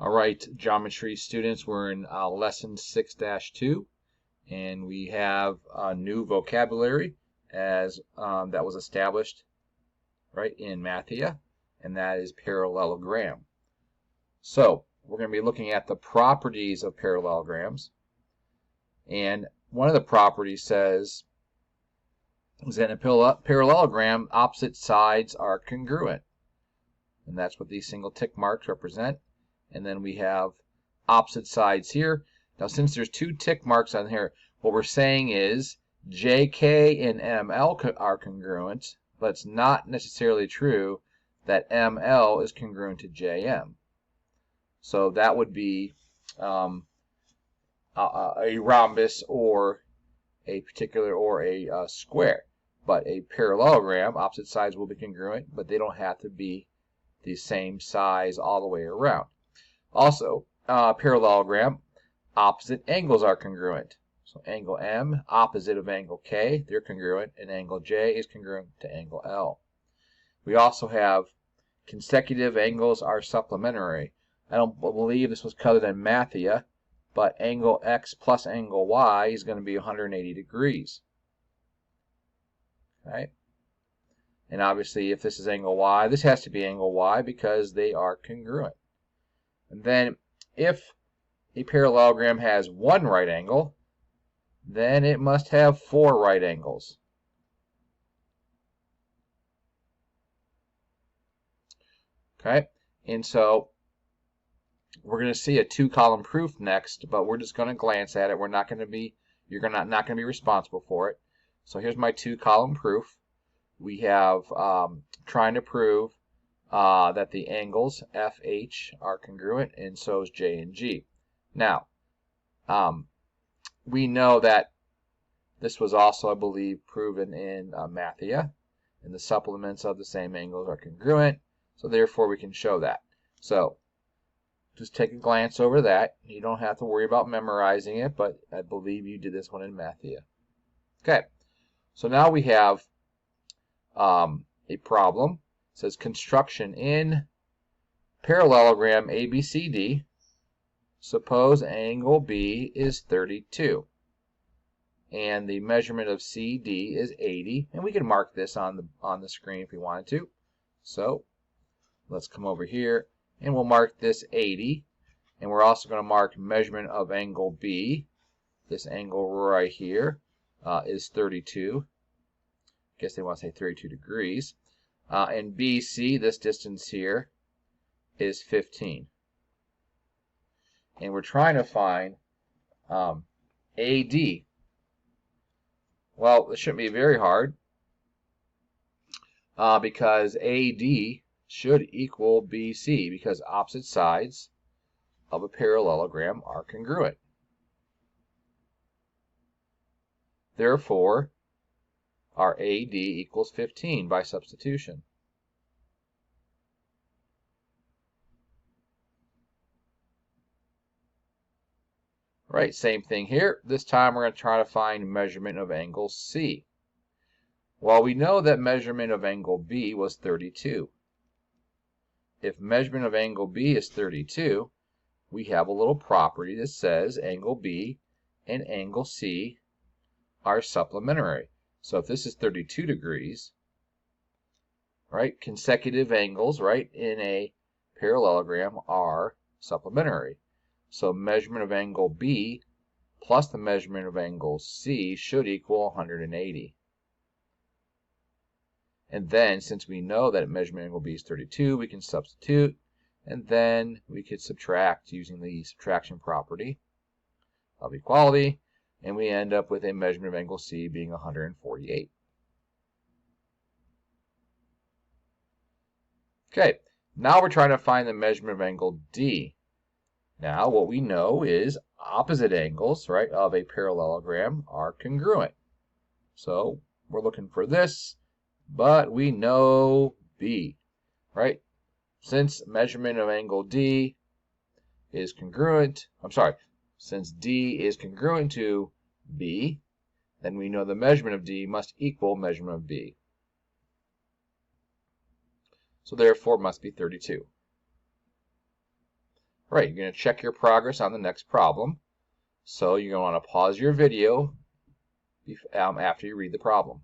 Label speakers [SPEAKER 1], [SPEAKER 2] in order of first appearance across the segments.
[SPEAKER 1] All right, geometry students, we're in lesson 6-2, and we have a new vocabulary as that was established right in Mathia, and that is parallelogram. So we're going to be looking at the properties of parallelograms, and one of the properties says is that in a parallelogram, opposite sides are congruent, and that's what these single tick marks represent. And then we have opposite sides here. Now, since there's two tick marks on here, what we're saying is JK and ML are congruent, but it's not necessarily true that ML is congruent to JM. So that would be a rhombus or a particular or a square. But a parallelogram, opposite sides will be congruent, but they don't have to be the same size all the way around. Also, parallelogram, opposite angles are congruent. So angle M, opposite of angle K, they're congruent, and angle J is congruent to angle L. We also have consecutive angles are supplementary. I don't believe this was covered in Mathia, but angle X plus angle Y is going to be 180 degrees. Okay? And obviously, if this is angle Y, this has to be angle Y because they are congruent. And then if a parallelogram has one right angle, then it must have four right angles. Okay, and so we're going to see a two-column proof next, but we're just going to glance at it. We're not going to be, you're not going to be responsible for it. So here's my two-column proof. We have trying to prove that the angles FH are congruent, and so is J and G. Now, we know that this was also, I believe, proven in Mathia, and the supplements of the same angles are congruent, so therefore we can show that. So, just take a glance over that. You don't have to worry about memorizing it, but I believe you did this one in Mathia. Okay, so now we have a problem. It says construction in parallelogram ABCD. Suppose angle B is 32 and the measurement of CD is 80, and we can mark this on the screen if we wanted to. So let's come over here and we'll mark this 80, and we're also going to mark measurement of angle B. This angle right here is 32. I guess they want to say 32 degrees. And BC, this distance here, is 15. And we're trying to find AD. Well, it shouldn't be very hard because AD should equal BC because opposite sides of a parallelogram are congruent. Therefore, our AD equals 15 by substitution. Right, same thing here. This time we're going to try to find measurement of angle C. Well, we know that measurement of angle B was 32. If measurement of angle B is 32, we have a little property that says angle B and angle C are supplementary. So if this is 32 degrees, right, consecutive angles, right, in a parallelogram are supplementary. So measurement of angle B plus the measurement of angle C should equal 180. And then, since we know that measurement angle B is 32, we can substitute, and then we could subtract using the subtraction property of equality, and we end up with a measurement of angle C being 148. Okay, now we're trying to find the measurement of angle D. Now, what we know is opposite angles, right, of a parallelogram are congruent. So we're looking for this, but we know B, right? Since measurement of angle D is congruent, since D is congruent to B, then we know the measurement of D must equal measurement of B. So therefore it must be 32. Right, you're going to check your progress on the next problem. So you're going to want to pause your video after you read the problem.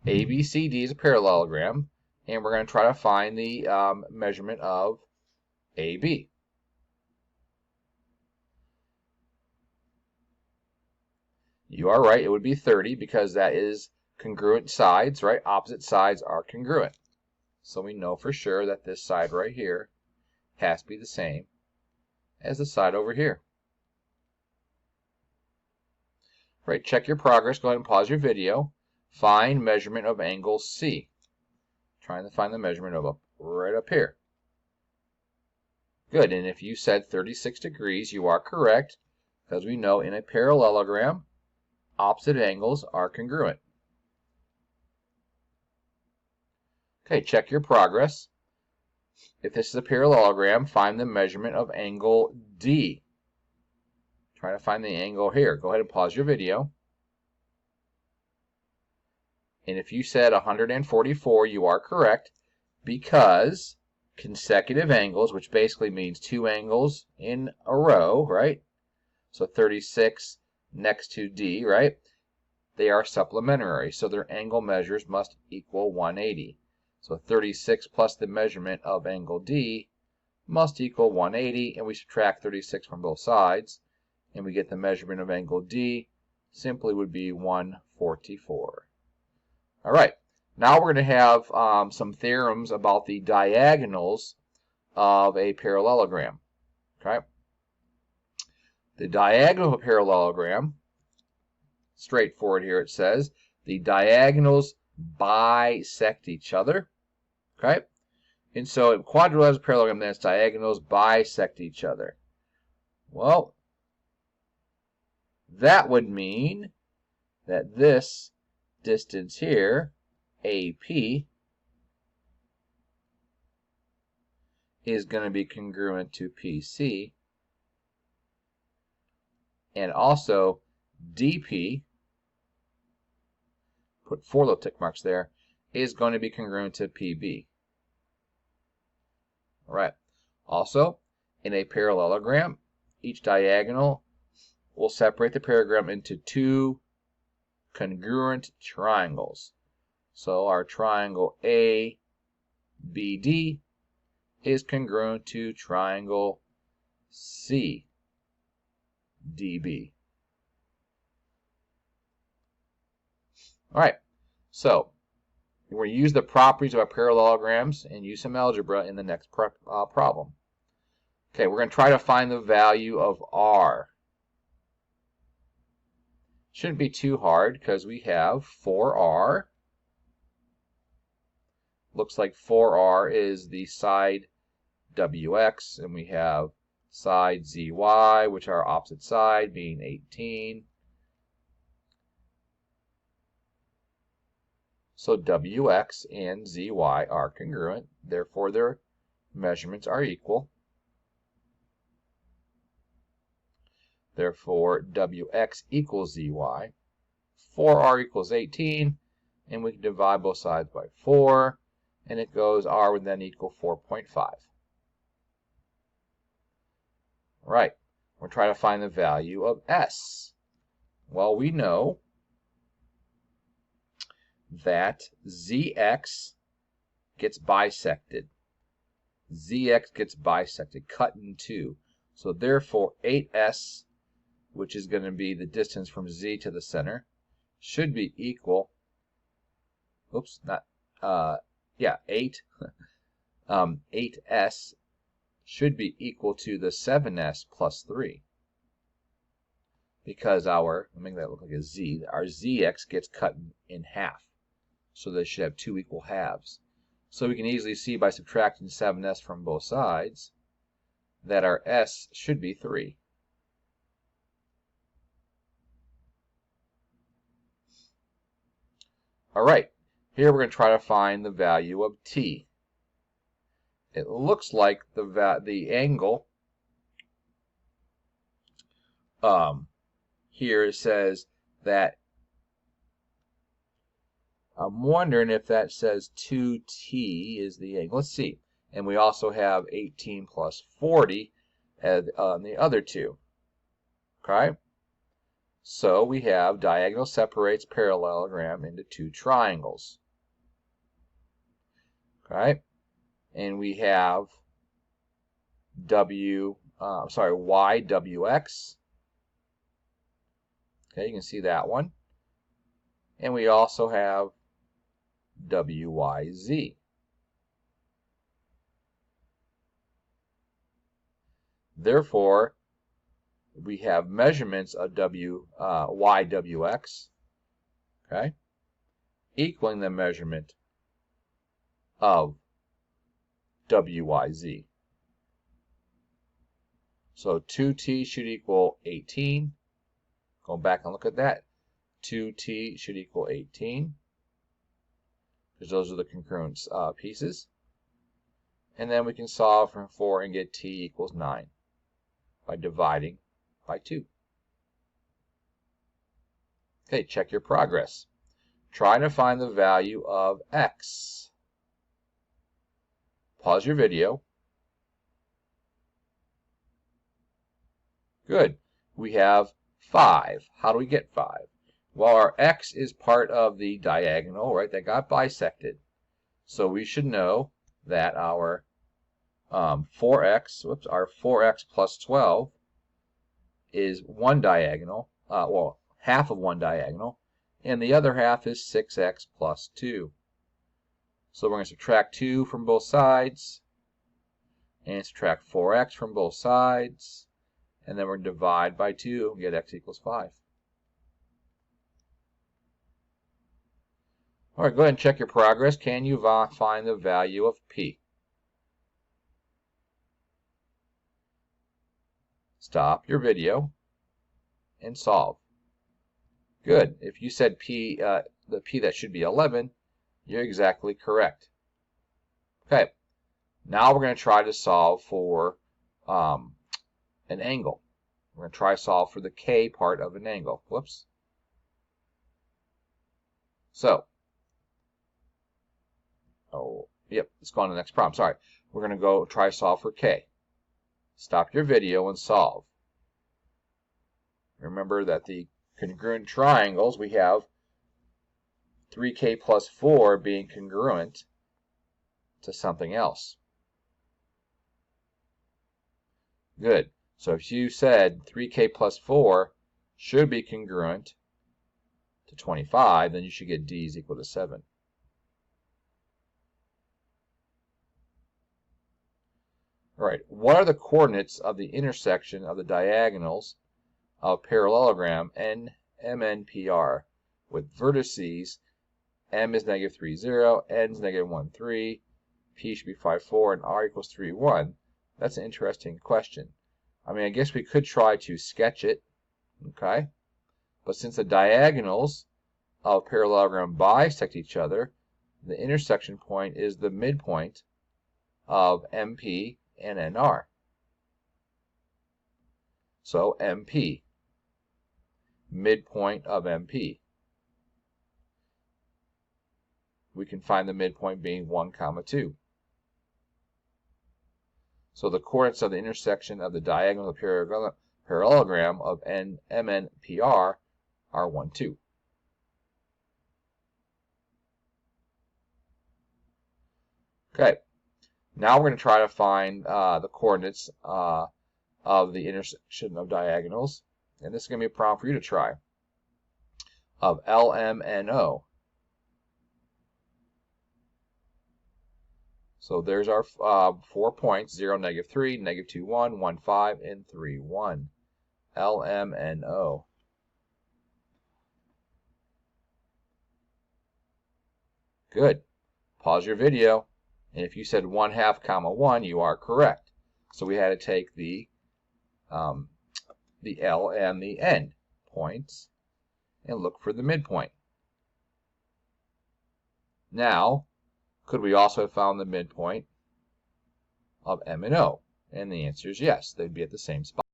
[SPEAKER 1] ABCD is a parallelogram, and we're going to try to find the measurement of AB. You are right, it would be 30 because that is congruent sides, right? Opposite sides are congruent. So we know for sure that this side right here has to be the same as the side over here. Right, check your progress. Go ahead and pause your video. Find measurement of angle C. Trying to find the measurement of right up here. Good, and if you said 36 degrees, you are correct, because we know in a parallelogram, opposite angles are congruent. Okay, check your progress. If this is a parallelogram, find the measurement of angle D. Try to find the angle here. Go ahead and pause your video. And if you said 144, you are correct, because consecutive angles, which basically means two angles in a row, right? So 36 next to D, right? They are supplementary, so their angle measures must equal 180. So 36 plus the measurement of angle D must equal 180, and we subtract 36 from both sides, and we get the measurement of angle D simply would be 144. All right, now we're going to have some theorems about the diagonals of a parallelogram. Okay, the diagonal of a parallelogram, straightforward here. It says the diagonals bisect each other. Okay, and so in quadrilateral parallelogram, then its diagonals bisect each other. Well, that would mean that this distance here, AP, is going to be congruent to PC, and also DP, put 4 little tick marks there, is going to be congruent to PB. All right. Also, in a parallelogram, each diagonal will separate the parallelogram into two congruent triangles. So our triangle ABD is congruent to triangle CDB. All right, so we're going to use the properties of our parallelograms and use some algebra in the next problem. Okay, we're going to try to find the value of R. Shouldn't be too hard because we have 4R. Looks like 4R is the side WX, and we have side ZY, which are opposite side, being 18. So WX and ZY are congruent, therefore their measurements are equal. Therefore WX equals ZY. 4R equals 18, and we can divide both sides by 4, and it goes R would then equal 4.5. Right, we're trying to find the value of S. Well, we know that ZX gets bisected. ZX gets bisected, cut in two. So therefore 8S, which is going to be the distance from Z to the center, should be equal, oops, not, 8, 8S should be equal to the 7S plus 3. Because our, let me make that look like a Z, our ZX gets cut in half. So they should have two equal halves. So we can easily see by subtracting 7S from both sides that our S should be 3. All right, here we're going to try to find the value of T. It looks like the angle here it says that, I'm wondering if that says 2T is the angle. Let's see. and we also have 18 plus 40 on the other two. Okay? So we have diagonal separates parallelogram into two triangles. Okay? And we have YWX. Okay, you can see that one. And we also have WYZ. Therefore, we have measurements of YWX, okay, equaling the measurement of WYZ. So 2t should equal 18. Go back and look at that. 2t should equal 18, because those are the congruent pieces. And then we can solve for 4 and get t equals 9 by dividing by 2. Okay, check your progress. Try to find the value of x. Pause your video. Good. We have 5. How do we get 5? Well, our x is part of the diagonal, right, that got bisected. So we should know that our 4x plus 12 is one diagonal, well, half of one diagonal, and the other half is 6x plus 2. So we're going to subtract 2 from both sides, and subtract 4x from both sides, and then we're going to divide by 2 and get x equals 5. All right, go ahead and check your progress. Can you find the value of p? Stop your video and solve. Good. If you said p, the p that should be 11, you're exactly correct. Okay. Now we're going to try to solve for an angle. We're going to try to solve for the k part of an angle. Whoops. So, let's go on to the next problem. Sorry. We're going to go try to solve for k. Stop your video and solve. Remember that the congruent triangles, we have 3k plus 4 being congruent to something else. Good. So if you said 3k plus 4 should be congruent to 25, then you should get d is equal to 7. All right, what are the coordinates of the intersection of the diagonals of parallelogram MNPR with vertices m is negative 3, 0, n is negative 1, 3, p should be 5, 4, and r equals 3, 1? That's an interesting question. I mean, I guess we could try to sketch it, okay? But since the diagonals of parallelogram bisect each other, the intersection point is the midpoint of MP and NR. So MP, midpoint of MP. We can find the midpoint being 1, 2. So the coordinates of the intersection of the diagonal of the parallelogram of MNPR are 1, 2. Okay. Now we're going to try to find the coordinates of the intersection of diagonals. And this is going to be a problem for you to try. Of LMNO. So there's our 4 points, 0, negative 3, negative 2, 1, 1, 5, and 3, 1. LMNO. Good. Pause your video. And if you said 1/2, 1, you are correct. So we had to take the L and the N points and look for the midpoint. Now, could we also have found the midpoint of M and O? And the answer is yes. They'd be at the same spot.